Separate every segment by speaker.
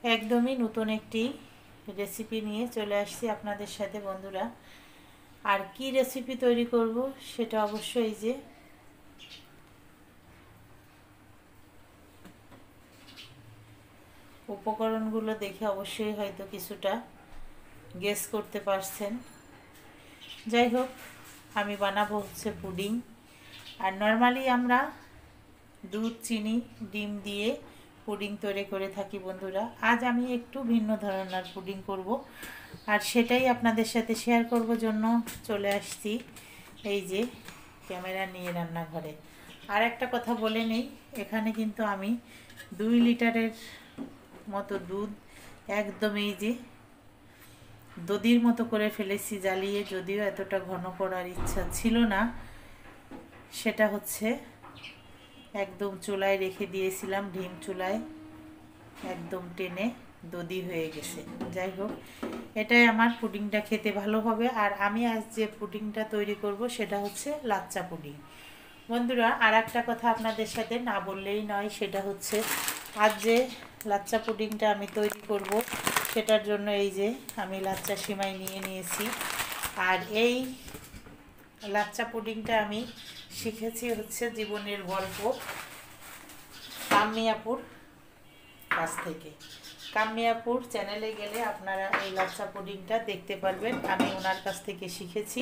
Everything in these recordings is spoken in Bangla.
Speaker 1: একদমই নতুন একটি রেসিপি নিয়ে চলে আসছি আপনাদের সাথে বন্ধুরা। আর কি রেসিপি তৈরি করব সেটা অবশ্যই যে উপকরণগুলো দেখে অবশ্যই হয়তো কিছুটা গেস করতে পারছেন। যাই হোক, আমি বানাবো হচ্ছে পুডিং। আর নর্মালি আমরা দুধ, চিনি, ডিম দিয়ে পুডিং তৈরি করে থাকি বন্ধুরা। আজ আমি একটু ভিন্ন ধরনের পুডিং করব, আর সেটাই আপনাদের সাথে শেয়ার করব জন্য চলে আসছি এই যে ক্যামেরা নিয়ে রান্নাঘরে। আর একটা কথা বলে নেই, এখানে কিন্তু আমি 2 লিটারের মতো দুধ একদম এই যে দধির মতো করে ফেলেছি জ্বালিয়ে, যদিও এতটা ঘন করার ইচ্ছা ছিল না। সেটা হচ্ছে একদম চুলায় রেখে দিয়েছিলাম, ঢিম চুলায় একদম টেনে দধি হয়ে গেছে। যাই হোক, এটাই আমার পুডিংটা খেতে ভালো হবে। আর আমি আজ যে পুডিংটা তৈরি করব সেটা হচ্ছে লাচ্চা পুডিং বন্ধুরা। আর একটা কথা আপনাদের সাথে না বললেই নয়, সেটা হচ্ছে আজ যে লাচ্চা পুডিংটা আমি তৈরি করব সেটার জন্য এই যে আমি লাচ্চা সিমাই নিয়ে নিয়েছি। আর এই লাচ্চা পুডিংটা আমি শিখেছি হচ্ছে জীবনের গল্প কাম্মিয়াপুর কাছ থেকে। কাম্মিয়াপুর চ্যানেলে গেলে আপনারা এই লাচ্চা পুডিংটা দেখতে পারবেন, আমি ওনার কাছ থেকে শিখেছি।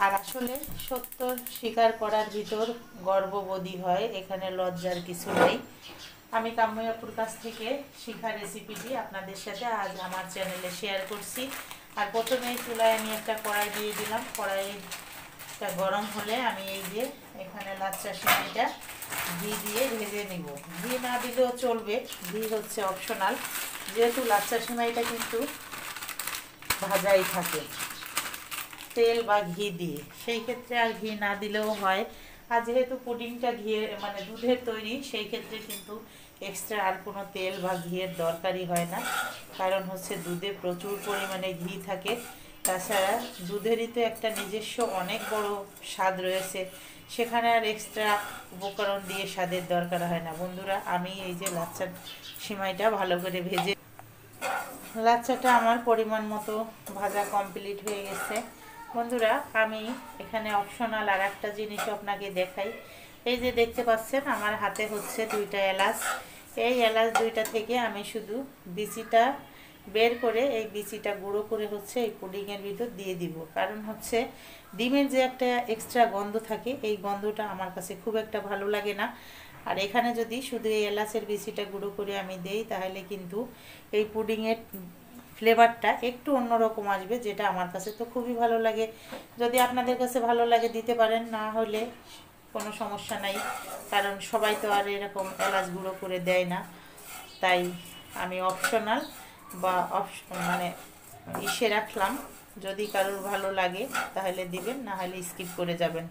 Speaker 1: আর আসলে সত্য স্বীকার করার ভিতর গর্ববোধই হয়, এখানে লজ্জার কিছু নেই। আমি কাম্মিয়াপুর কাছ থেকে শেখা রেসিপিটি আপনাদের সাথে আজ আমার চ্যানেলে শেয়ার করছি। আর প্রথমেই চুলায় আমি একটা কড়াই দিয়ে দিলাম। কড়াইটা গরম হলে আমি এই যে এখানে লাচ্চা সিমাইটা ঘি দিয়ে ভেজে নিব। ঘি না দিলেও চলবে, ঘি হচ্ছে অপশনাল, যেহেতু লাচ্চা সিমাইটা কিন্তু ভাজাই থাকে তেল বা ঘি দিয়ে, সেই ক্ষেত্রে আর ঘি না দিলেও হয়। আর যেহেতু পুডিংটা ঘিয়ের মানে দুধের তৈরি, সেই ক্ষেত্রে কিন্তু এক্সট্রা আর কোনো তেল বা ঘিয়ের দরকারই হয় না, কারণ হচ্ছে দুধে প্রচুর পরিমাণে ঘি থাকে। তাছাড়া দুধেরই তো একটা নিজস্ব অনেক বড় স্বাদ রয়েছে, সেখানে আর এক্সট্রা উপকরণ দিয়ে স্বাদের দরকার হয় না বন্ধুরা। আমি এই যে লাচ্চার সিমাইটা ভালো করে ভেজে, লাচ্চাটা আমার পরিমাণ মতো ভাজা কমপ্লিট হয়ে গেছে বন্ধুরা। আমি এখানে অপশনাল আর একটা জিনিস আপনাকে দেখাই। এই যে দেখতে পাচ্ছেন আমার হাতে হচ্ছে 2টা এলাচ। এই এলাচ 2টা থেকে আমি শুধু বিচিটা বের করে এই বিচিটা গুঁড়ো করে হচ্ছে এই পুডিংয়ের ভিতর দিয়ে দিব। কারণ হচ্ছে ডিমের যে একটা এক্সট্রা গন্ধ থাকে, এই গন্ধটা আমার কাছে খুব একটা ভালো লাগে না। আর এখানে যদি শুধু এই এলাচের বিচিটা গুঁড়ো করে আমি দেই, তাহলে কিন্তু এই পুডিংয়ের ফ্লেভারটা একটু অন্যরকম আসবে, যেটা আমার কাছে তো খুবই ভালো লাগে। যদি আপনাদের কাছে ভালো লাগে দিতে পারেন, না হলে কোনো সমস্যা নাই, কারণ সবাই তো আর এরকম এলাচ গুঁড়ো করে দেয় না। তাই আমি অপশনাল বা মানে ইসে রাখলাম, যদি কারোর ভালো লাগে তাহলে দিবেন, না হলে স্কিপ করে যাবেন।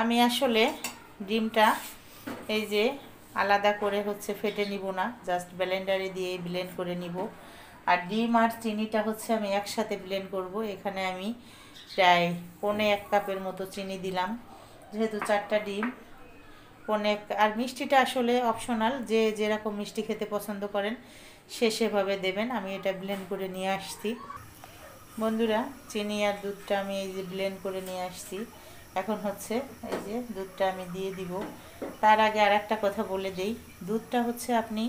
Speaker 1: আমি আসলে ডিমটা এই যে আলাদা করে হচ্ছে ফেটে নিব না, জাস্ট ব্লেন্ডারে দিয়ে ব্লেন্ড করে নিব। আর ডিম আর চিনিটা হচ্ছে আমি একসাথে ব্লেন্ড করব। এখানে আমি প্রায় 1.25 কাপের মতো চিনি দিলাম, যেহেতু 4টা ডিম। আর মিষ্টিটা আসলে অপশনাল, যে যেরকম মিষ্টি খেতে পছন্দ করেন সে সেভাবে দেবেন। আমি এটা ব্লেন্ড করে নিয়ে আসছি বন্ধুরা। চিনি আর দুধটা আমি এই যে ব্লেন্ড করে নিয়ে আসছি। এখন হচ্ছে এই যে দুধটা আমি দিয়ে দিব। তার আগে আর একটা কথা বলে দেই, দুধটা হচ্ছে আপনি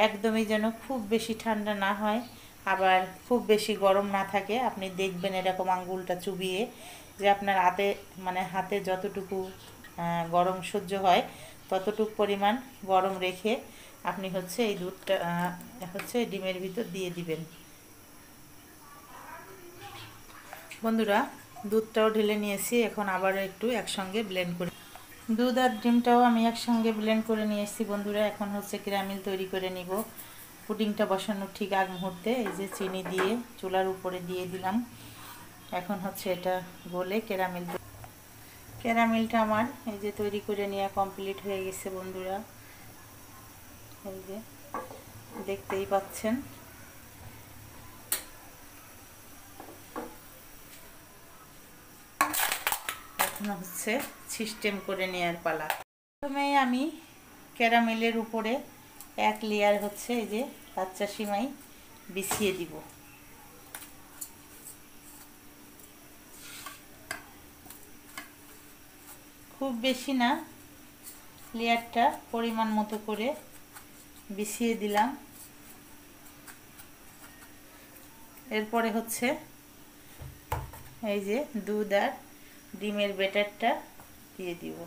Speaker 1: একদমই যেন খুব বেশি ঠান্ডা না হয়, আবার খুব বেশি গরম না থাকে। আপনি দেখবেন এরকম আঙ্গুলটা চুবিয়ে যে আপনার হাতে যতটুকু গরম সহ্য হয় ততটুকু পরিমাণ গরম রেখে আপনি হচ্ছে এই দুধটা হচ্ছে ডিমের ভিতর দিয়ে দিবেন বন্ধুরা। দুধটাও ঢেলে নিয়েছি, এখন আবারও একটু একসঙ্গে ব্লেন্ড করে, দুধ আর ডিমটাও আমি একসঙ্গে ব্লেন্ড করে নিয়ে এসেছি বন্ধুরা। এখন হচ্ছে ক্যারামেল তৈরি করে নিব। পুডিংটা বসানোর ঠিক আগ মুহূর্তে এই যে চিনি দিয়ে চুলার উপরে দিয়ে দিলাম। এখন হচ্ছে এটা গলে ক্যারামেলটা আমার এই যে তৈরি করে নেওয়া কমপ্লিট হয়ে গেছে বন্ধুরা। এই যে দেখতেই পাচ্ছেন। এখন হচ্ছে সিস্টেম করে নেওয়ার পালা। প্রথমে আমি ক্যারামেলের উপরে এক লেয়ার হচ্ছে এই যে লাচ্চা সিমাই বিছিয়ে দিব। খুব বেশি না, লেয়ারটা পরিমাণ মতো করে বিছিয়ে দিলাম। এরপরে হচ্ছে এই যে দুধ আর ডিমের ব্যাটারটা দিয়ে দিব।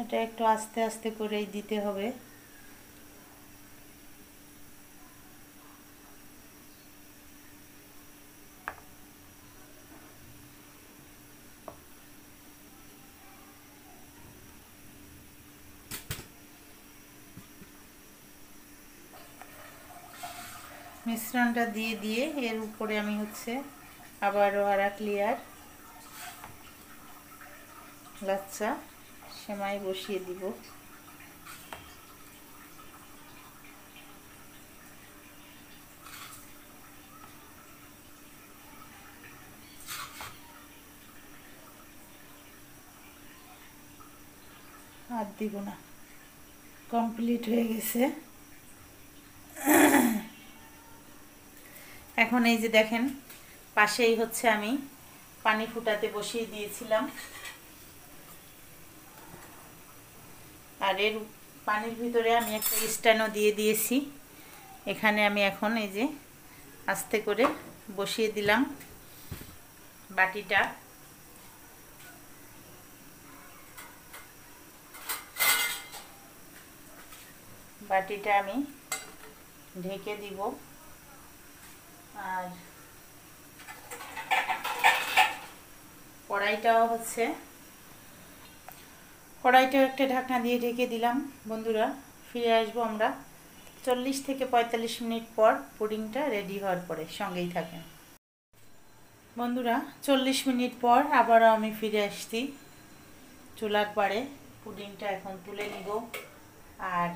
Speaker 1: এটা একটু আস্তে আস্তে করেই দিতে হবে। মিশ্রণটা দিয়ে দিয়ে এর উপরে আমি হচ্ছে আবারও আর এক লেয়ার লাচ্চা সেমাই বসিয়ে দিব। আর দিব না, কমপ্লিট হয়ে গেছে। এখন এই যে দেখেন পাশেই হচ্ছে আমি পানি ফুটাতে বসিয়ে দিয়েছিলাম, আর এর পানির ভিতরে আমি একটা স্ট্যান্ডও দিয়ে দিয়েছি। এখানে আমি এখন এই যে আস্তে করে বসিয়ে দিলাম বাটিটা। বাটিটা আমি ঢেকে দিব। আর কড়াইটাও একটা ঢাকনা দিয়ে ঢেকে দিলাম। বন্ধুরা ফিরে আসবো আমরা 40 থেকে 45 মিনিট পর পুডিংটা রেডি হওয়ার পরে, সঙ্গেই থাকেন। বন্ধুরা 40 মিনিট পর আবারও আমি ফিরে আসছি চুলার পাড়ে। পুডিংটা এখন তুলে নিব আর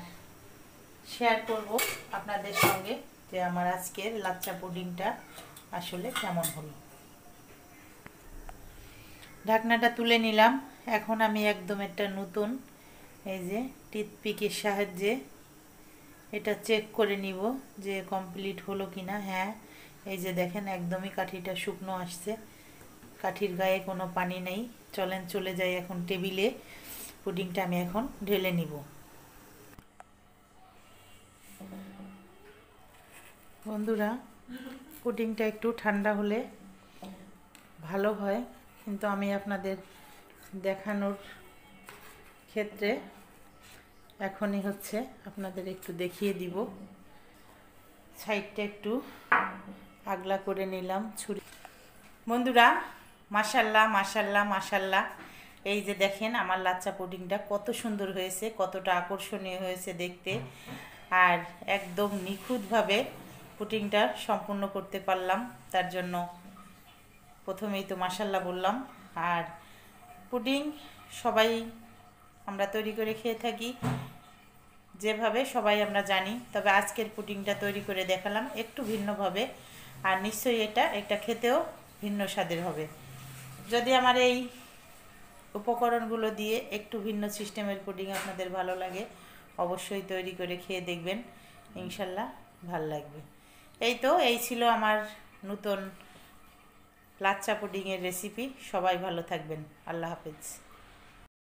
Speaker 1: শেয়ার করব আপনাদের সঙ্গে যে আমার আজকের লাচ্চা পুডিংটা আসলে কেমন হলো। ঢাকনাটা তুলে নিলাম। এখন আমি একদম একটা নতুন এই যে টিথপিকের সাহায্যে এটা চেক করে নিব যে কমপ্লিট হলো কিনা। হ্যাঁ, এই যে দেখেন একদমই কাঠিটা শুকনো আসছে, কাঠির গায়ে কোনো পানি নেই। চলেন চলে যাই এখন টেবিলে। পুডিংটা আমি এখন ঢেলে নিব। বন্ধুরা পুডিংটা একটু ঠান্ডা হলে ভালো হয়, কিন্তু আমি আপনাদের দেখানোর ক্ষেত্রে এখনই হচ্ছে আপনাদের একটু দেখিয়ে দিব। সাইডটা একটু আগলা করে নিলাম ছুরি। বন্ধুরা মাশাল্লাহ মাশাল্লাহ মাশাল্লাহ, এই যে দেখেন আমার লাচ্চা পুডিংটা কত সুন্দর হয়েছে, কতটা আকর্ষণীয় হয়েছে দেখতে। আর একদম নিখুঁতভাবে পুডিংটা সম্পূর্ণ করতে পারলাম, তার জন্য প্রথমেই তো মাশাল্লাহ বললাম। আর পুডিং সবাই আমরা তৈরি করে খেয়ে থাকি, যেভাবে সবাই আমরা জানি, তবে আজকের পুডিংটা তৈরি করে দেখালাম একটু ভিন্নভাবে। আর নিশ্চয়ই এটা খেতেও ভিন্ন স্বাদের হবে। যদি আমার এই উপকরণগুলো দিয়ে একটু ভিন্ন সিস্টেমের পুডিং আপনাদের ভালো লাগে, অবশ্যই তৈরি করে খেয়ে দেখবেন, ইনশাল্লাহ ভাল লাগবে। এই ছিল আমার নতুন লাচ্চা পুডিংয়ের রেসিপি। সবাই ভালো থাকবেন। আল্লাহ হাফেজ।